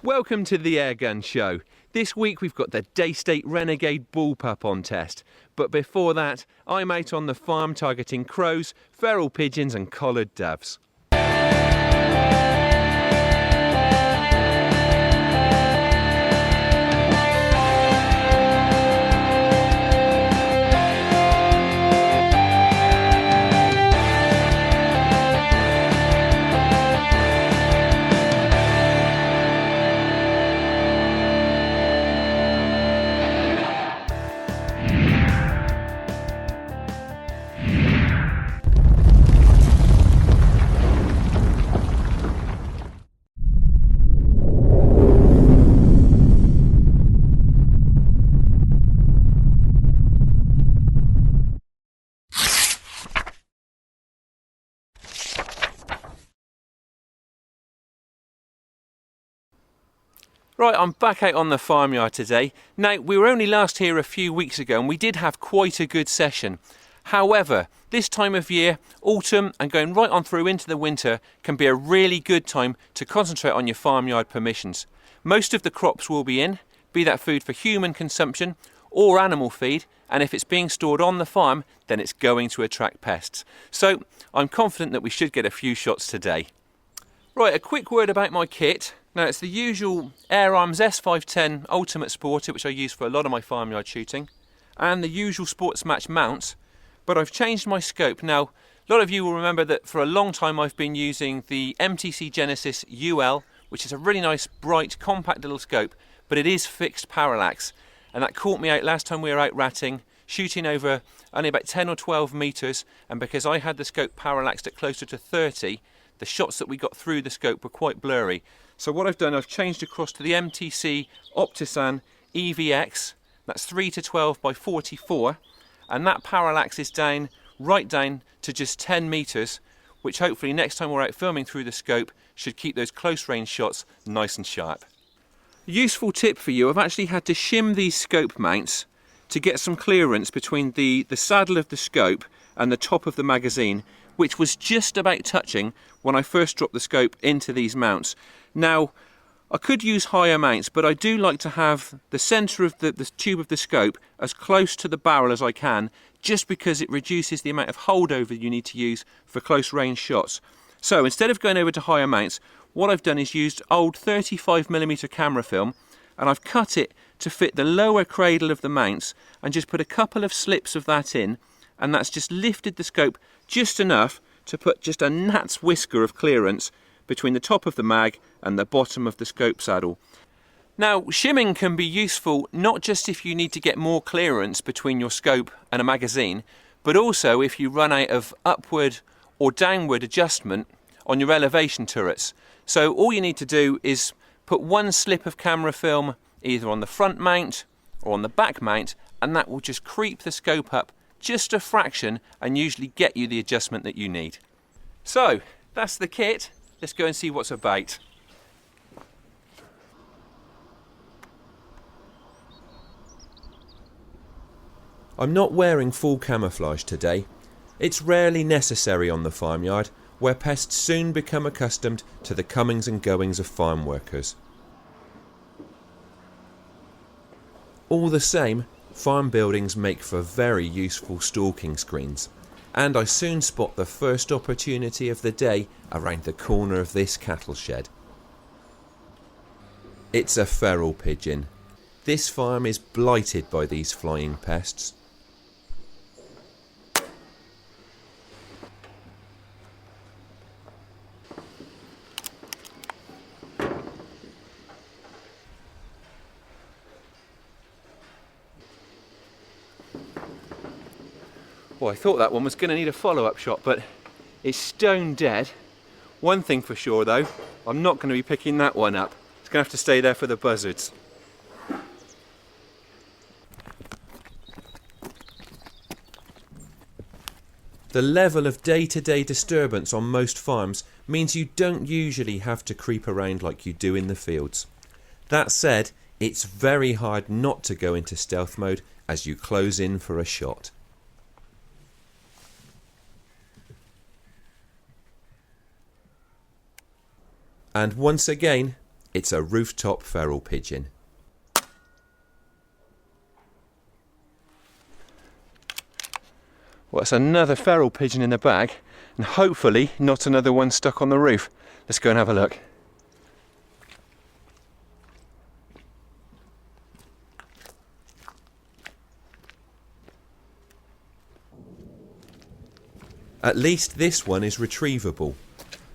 Welcome to the Airgun Show. This week we've got the Daystate Renegade bullpup on test. But before that, I'm out on the farm targeting crows, feral pigeons and collared doves. Right, I'm back out on the farmyard today. Now, we were only last here a few weeks ago and we did have quite a good session. However, this time of year, autumn and going right on through into the winter can be a really good time to concentrate on your farmyard permissions. Most of the crops will be in, be that food for human consumption or animal feed, and if it's being stored on the farm, then it's going to attract pests. So, I'm confident that we should get a few shots today. Right, a quick word about my kit. Now, it's the usual Air Arms S510 Ultimate Sporter, which I use for a lot of my farmyard shooting, and the usual Sports Match mounts, but I've changed my scope. Now, a lot of you will remember that for a long time I've been using the MTC Genesis UL, which is a really nice, bright, compact little scope, but it is fixed parallax, and that caught me out last time we were out ratting, shooting over only about 10 or 12 metres, and because I had the scope parallaxed at closer to 30, the shots that we got through the scope were quite blurry. So what I've done, I've changed across to the MTC Optisan EVX, that's 3 to 12 by 44, and that parallax is down, right down to just 10 metres, which hopefully next time we're out filming through the scope should keep those close range shots nice and sharp. Useful tip for you, I've actually had to shim these scope mounts to get some clearance between the saddle of the scope and the top of the magazine, which was just about touching when I first dropped the scope into these mounts. Now, I could use higher mounts, but I do like to have the centre of the tube of the scope as close to the barrel as I can, just because it reduces the amount of holdover you need to use for close range shots. So instead of going over to higher mounts, what I've done is used old 35mm camera film, and I've cut it to fit the lower cradle of the mounts and just put a couple of slips of that in, and that's just lifted the scope just enough to put just a gnat's whisker of clearance between the top of the mag and the bottom of the scope saddle. Now, shimming can be useful not just if you need to get more clearance between your scope and a magazine, but also if you run out of upward or downward adjustment on your elevation turrets. So all you need to do is put one slip of camera film either on the front mount or on the back mount, and that will just creep the scope up just a fraction and usually get you the adjustment that you need. So that's the kit. Let's go and see what's about. I'm not wearing full camouflage today. It's rarely necessary on the farmyard, where pests soon become accustomed to the comings and goings of farm workers. All the same, farm buildings make for very useful stalking screens, and I soon spot the first opportunity of the day around the corner of this cattle shed. It's a feral pigeon. This farm is blighted by these flying pests. Well, I thought that one was going to need a follow-up shot, but it's stone dead. One thing for sure though, I'm not going to be picking that one up. It's going to have to stay there for the buzzards. The level of day-to-day disturbance on most farms means you don't usually have to creep around like you do in the fields. That said, it's very hard not to go into stealth mode as you close in for a shot. And once again, It's a rooftop feral pigeon. Well, it's another feral pigeon in the bag, and hopefully not another one stuck on the roof. Let's go and have a look. At least this one is retrievable,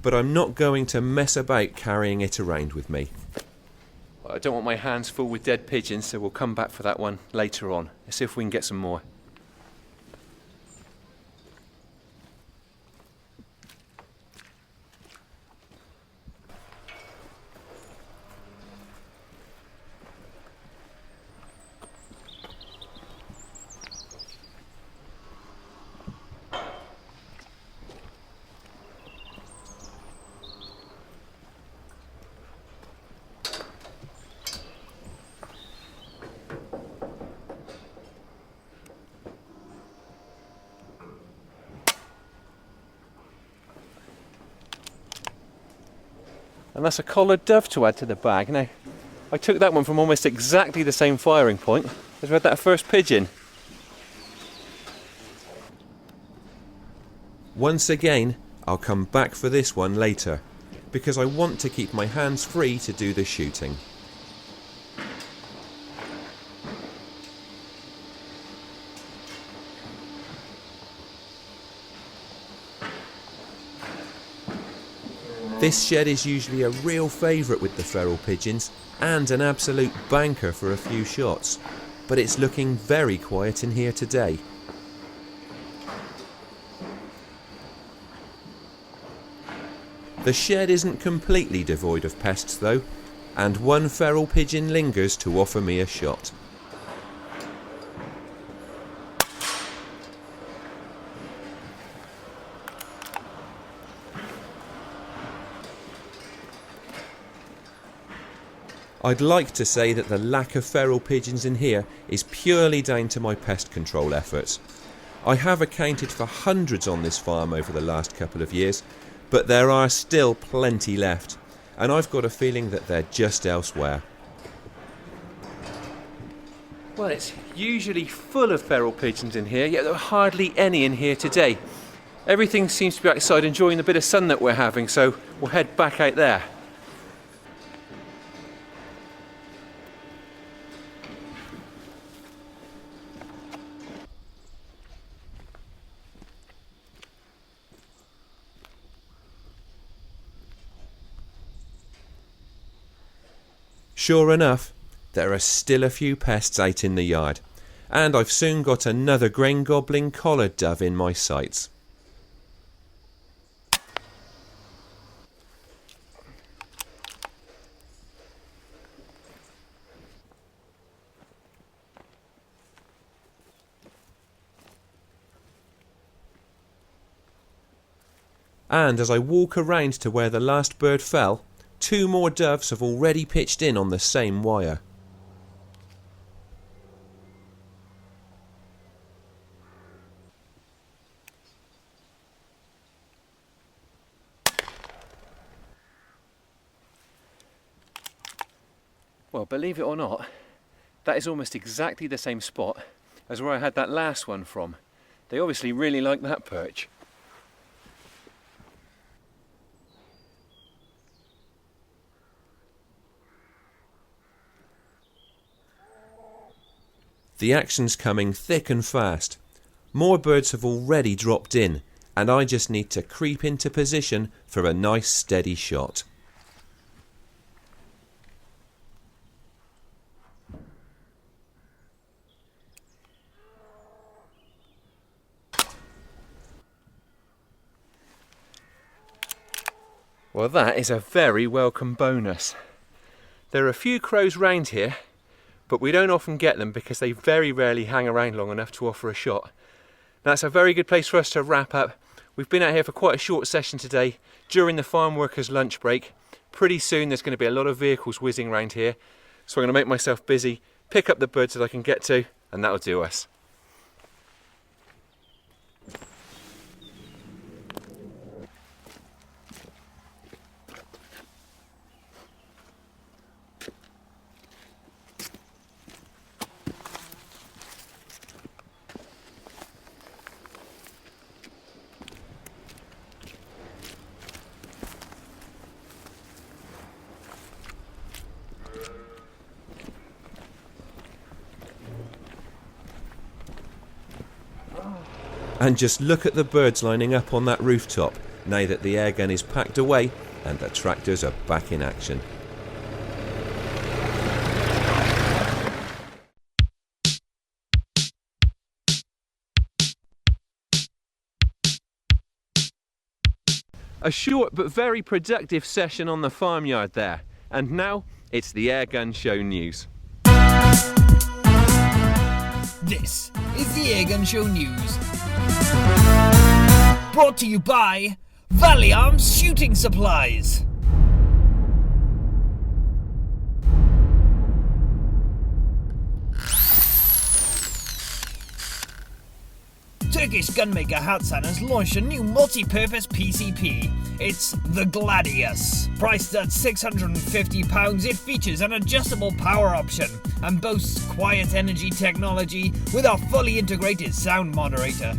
but I'm not going to mess about carrying it around with me. Well, I don't want my hands full with dead pigeons, so we'll come back for that one later on. Let's see if we can get some more. And that's a collared dove to add to the bag. Now, I took that one from almost exactly the same firing point as we had that first pigeon. Once again, I'll come back for this one later, because I want to keep my hands free to do the shooting. This shed is usually a real favourite with the feral pigeons and an absolute banker for a few shots, but it's looking very quiet in here today. The shed isn't completely devoid of pests though, and one feral pigeon lingers to offer me a shot. I'd like to say that the lack of feral pigeons in here is purely down to my pest control efforts. I have accounted for hundreds on this farm over the last couple of years, but there are still plenty left, and I've got a feeling that they're just elsewhere. Well, it's usually full of feral pigeons in here, yet there are hardly any in here today. Everything seems to be outside enjoying the bit of sun that we're having, so we'll head back out there. Sure enough, there are still a few pests out in the yard, and I've soon got another grain gobbling collared dove in my sights. And as I walk around to where the last bird fell, 2 more doves have already pitched in on the same wire. Well, believe it or not, that is almost exactly the same spot as where I had that last one from. They obviously really like that perch. The action's coming thick and fast. More birds have already dropped in, and I just need to creep into position for a nice steady shot. Well, that is a very welcome bonus. There are a few crows round here, but we don't often get them because they very rarely hang around long enough to offer a shot. That's a very good place for us to wrap up. We've been out here for quite a short session today during the farm workers' lunch break. Pretty soon there's going to be a lot of vehicles whizzing around here, so I'm going to make myself busy, pick up the birds that I can get to, and that'll do us. And just look at the birds lining up on that rooftop now that the airgun is packed away and the tractors are back in action. A short but very productive session on the farmyard there. And now it's the Airgun Show news. This is the Airgun Show news. Brought to you by Valley Arms Shooting Supplies. Turkish gunmaker Hatsan has launched a new multi-purpose PCP. It's the Gladius. Priced at £650, it features an adjustable power option and boasts quiet energy technology with a fully integrated sound moderator.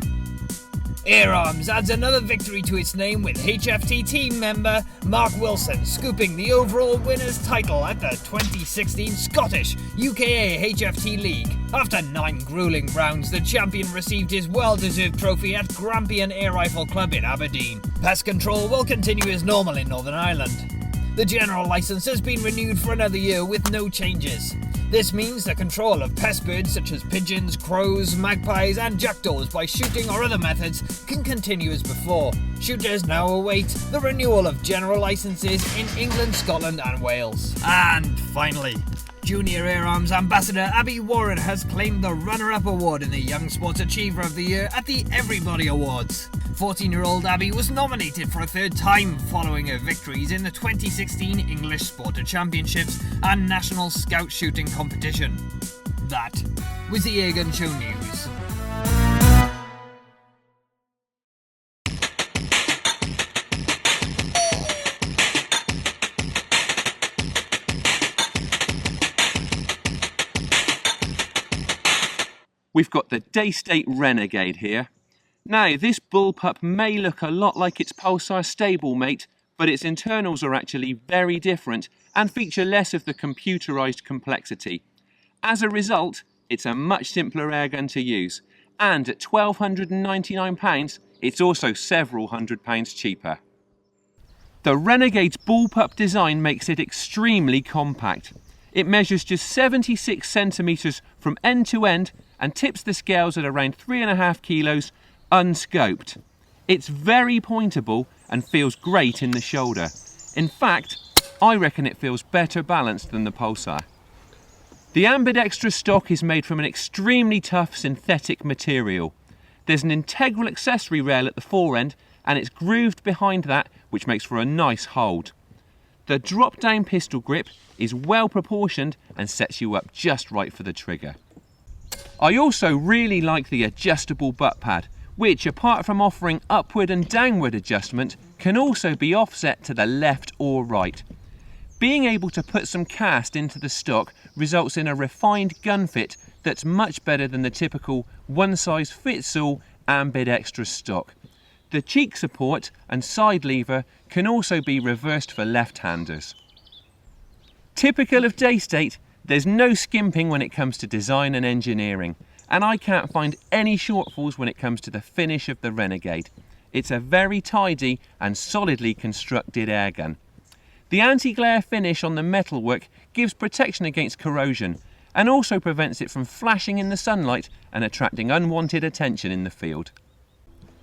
Air Arms adds another victory to its name with HFT team member Mark Wilson scooping the overall winner's title at the 2016 Scottish UKA HFT League. After 9 gruelling rounds, the champion received his well-deserved trophy at Grampian Air Rifle Club in Aberdeen. Pest control will continue as normal in Northern Ireland. The general licence has been renewed for another year with no changes. This means the control of pest birds such as pigeons, crows, magpies and jackdaws by shooting or other methods can continue as before. Shooters now await the renewal of general licences in England, Scotland and Wales. And finally, Junior Air Arms Ambassador Abby Warren has claimed the runner-up award in the Young Sports Achiever of the Year at the Everybody Awards. 14-year-old Abby was nominated for a third time following her victories in the 2016 English Sporter Championships and National Scout Shooting Competition. That was the Airgun Show news. We've got the Daystate Renegade here. Now, this bullpup may look a lot like its Pulsar stablemate, but its internals are actually very different and feature less of the computerised complexity. As a result, it's a much simpler airgun to use, and at £1,299, it's also several £100s cheaper. The Renegade's bullpup design makes it extremely compact. It measures just 76 centimetres from end to end and tips the scales at around 3.5 kilos unscoped. It's very pointable and feels great in the shoulder. In fact, I reckon it feels better balanced than the Pulsar. The ambidextrous stock is made from an extremely tough synthetic material. There's an integral accessory rail at the fore end and it's grooved behind that, which makes for a nice hold. The drop-down pistol grip is well proportioned and sets you up just right for the trigger. I also really like the adjustable butt pad, which apart from offering upward and downward adjustment, can also be offset to the left or right. Being able to put some cast into the stock results in a refined gun fit that's much better than the typical one-size-fits-all ambidextrous stock. The cheek support and side lever can also be reversed for left-handers. Typical of Daystate, there's no skimping when it comes to design and engineering, and I can't find any shortfalls when it comes to the finish of the Renegade. It's a very tidy and solidly constructed airgun. The anti-glare finish on the metalwork gives protection against corrosion and also prevents it from flashing in the sunlight and attracting unwanted attention in the field.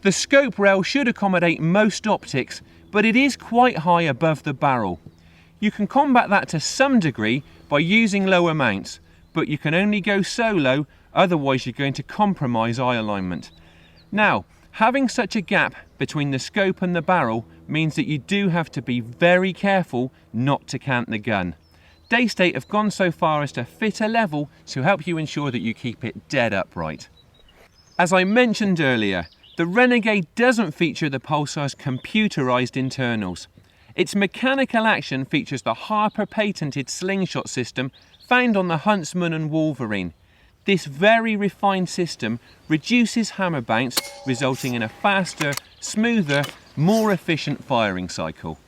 The scope rail should accommodate most optics, but it is quite high above the barrel. You can combat that to some degree by using lower mounts, but you can only go so low, otherwise you're going to compromise eye alignment. Now, having such a gap between the scope and the barrel means that you do have to be very careful not to cant the gun. Daystate have gone so far as to fit a level to help you ensure that you keep it dead upright. As I mentioned earlier, the Renegade doesn't feature the Pulsar's computerised internals. Its mechanical action features the Harper patented slingshot system found on the Huntsman and Wolverine. This very refined system reduces hammer bounce, resulting in a faster, smoother, more efficient firing cycle.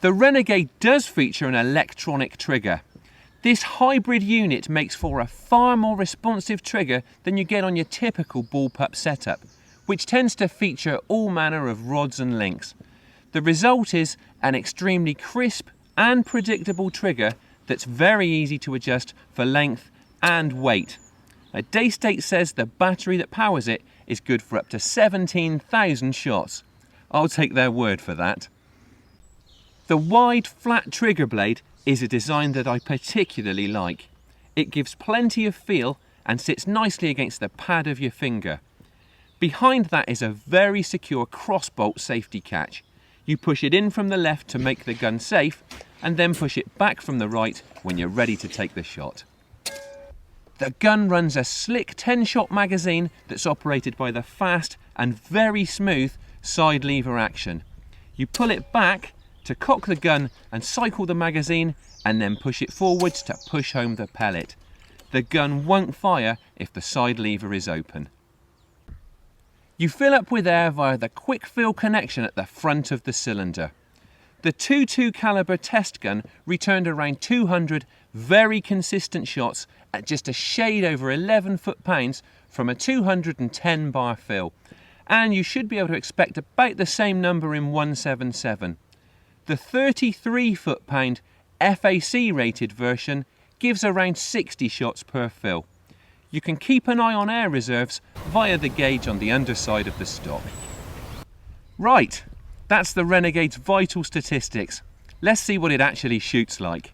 The Renegade does feature an electronic trigger. This hybrid unit makes for a far more responsive trigger than you get on your typical bullpup setup, which tends to feature all manner of rods and links. The result is an extremely crisp and predictable trigger that's very easy to adjust for length and weight. Daystate says the battery that powers it is good for up to 17,000 shots. I'll take their word for that. The wide, flat trigger blade is a design that I particularly like. It gives plenty of feel and sits nicely against the pad of your finger. Behind that is a very secure crossbolt safety catch. You push it in from the left to make the gun safe, and then push it back from the right when you're ready to take the shot. The gun runs a slick 10-shot magazine that's operated by the fast and very smooth side lever action. You pull it back to cock the gun and cycle the magazine, and then push it forwards to push home the pellet. The gun won't fire if the side lever is open. You fill up with air via the quick fill connection at the front of the cylinder. The .22 caliber test gun returned around 200 very consistent shots at just a shade over 11 foot-pounds from a 210 bar fill, and you should be able to expect about the same number in 177. The 33 foot-pound FAC rated version gives around 60 shots per fill. You can keep an eye on air reserves via the gauge on the underside of the stock. Right, that's the Renegade's vital statistics. Let's see what it actually shoots like.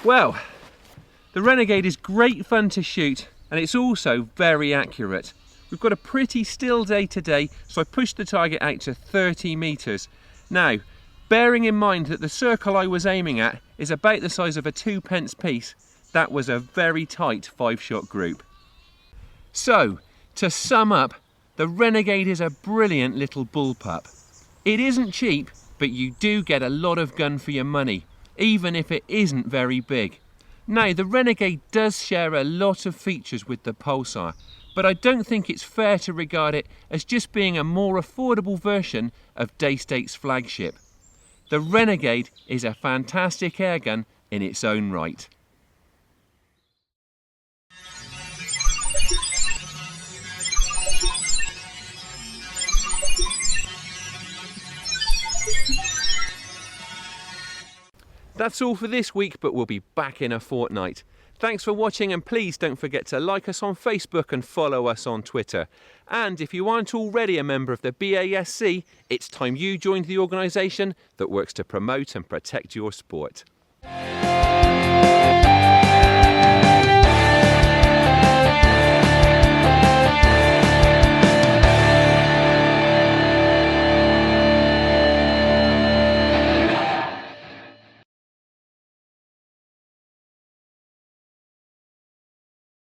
Well, the Renegade is great fun to shoot, and it's also very accurate. We've got a pretty still day today, so I pushed the target out to 30 metres. Now, bearing in mind that the circle I was aiming at is about the size of a 2p piece, that was a very tight 5-shot group. So, to sum up, the Renegade is a brilliant little bullpup. It isn't cheap, but you do get a lot of gun for your money, even if it isn't very big. Now, the Renegade does share a lot of features with the Pulsar, but I don't think it's fair to regard it as just being a more affordable version of Daystate's flagship. The Renegade is a fantastic airgun in its own right. That's all for this week, but we'll be back in a fortnight. Thanks for watching, and please don't forget to like us on Facebook and follow us on Twitter. And if you aren't already a member of the BASC, it's time you joined the organisation that works to promote and protect your sport.